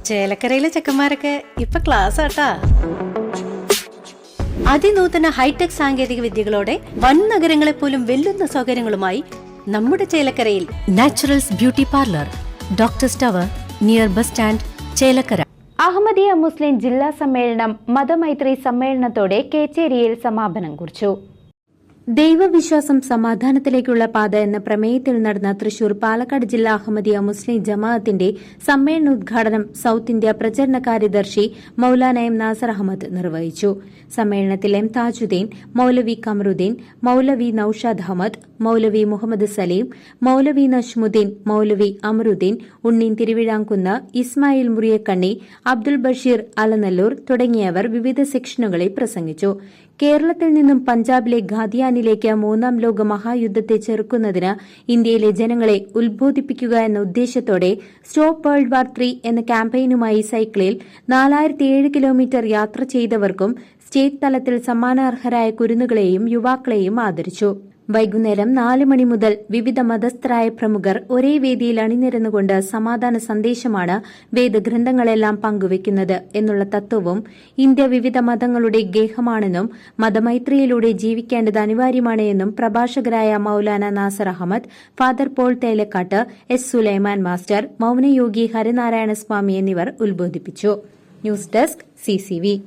ചേലക്കരയിലെ ചെക്കന്മാരൊക്കെ ഇപ്പൊ ക്ലാസ് ആട്ടാ. അതിനൂതന ഹൈടെക് സാങ്കേതിക വിദ്യകളോടെ വൻ നഗരങ്ങളെ പോലും വെല്ലുന്ന സൗകര്യങ്ങളുമായി നമ്മുടെ ചേലക്കരയിൽ Naturals beauty parlour, doctors tower, near bus stand, Chelakkara. Ahmadiyya Muslim ജില്ലാ സമ്മേളനം മതമൈത്രി സമ്മേളനത്തോടെ കേച്ചേരിയിൽ സമാപനം കുറിച്ചു. ദൈവവിശ്വാസം സമാധാനത്തിലേക്കുള്ള പാത എന്ന പ്രമേയത്തിൽ നടന്ന തൃശൂർ പാലക്കാട് ജില്ലാ അഹമ്മദിയ മുസ്ലിം ജമാഅത്തിന്റെ സമ്മേളനോദ്ഘാടനം സൌത്ത് ഇന്ത്യ പ്രചരണ കാര്യദർശി മൌലാന എം നാസർ അഹമ്മദ് നിർവഹിച്ചു. സമ്മേളനത്തിൽ എം താജുദ്ദീൻ, മൌലവി കമറുദ്ദീൻ, മൌലവി നൌഷാദ് അഹമ്മദ്, മൌലവി മുഹമ്മദ് സലീം, മൌലവി നജ്മുദ്ദീൻ, മൌലവി അമറുദ്ദീൻ, ഉണ്ണീൻ തിരുവിഴാംകുന്ന്, ഇസ്മായിൽ മുറിയക്കണ്ണി, അബ്ദുൽ ബഷീർ അലനല്ലൂർ തുടങ്ങിയവർ വിവിധ സെക്ഷനുകളിൽ പ്രസംഗിച്ചു. കേരളത്തിൽ നിന്നും പഞ്ചാബിലെ ഖാദിയാനിലേക്ക് മൂന്നാം ലോക മഹായുദ്ധത്തെ ചെറുക്കുന്നതിന് ഇന്ത്യയിലെ ജനങ്ങളെ ഉത്ബോധിപ്പിക്കുക എന്ന ഉദ്ദേശത്തോടെ സ്റ്റോപ്പ് വേൾഡ് വാർ 3 എന്ന ക്യാമ്പയിനുമായി സൈക്കിളിൽ 4007 കിലോമീറ്റർ യാത്ര ചെയ്തവർക്കും സ്റ്റേറ്റ് തലത്തിൽ സമ്മാനാർഹരായ കുരുന്നുകളെയും യുവാക്കളെയും ആദരിച്ചു. വൈകുന്നേരം 4 മണി മുതൽ വിവിധ മതസ്ഥരായ പ്രമുഖർ ഒരേ വേദിയിൽ അണിനിരന്നുകൊണ്ട് സമാധാന സന്ദേശമാണ് വേദഗ്രന്ഥങ്ങളെല്ലാം പങ്കുവയ്ക്കുന്നത് എന്നുള്ള തത്വവും ഇന്ത്യ വിവിധ മതങ്ങളുടെ ഗേഹമാണെന്നും മതമൈത്രിയിലൂടെ ജീവിക്കേണ്ടത് അനിവാര്യമാണ് എന്നും പ്രഭാഷകരായ മൌലാന Nasar Ahmed, father Paul Thelakkat, S Sulaiman master, മൌനയോഗി ഹരിനാരായണ സ്വാമി എന്നിവർ ഉദ്ബോധിപ്പിച്ചു. News desk CCV.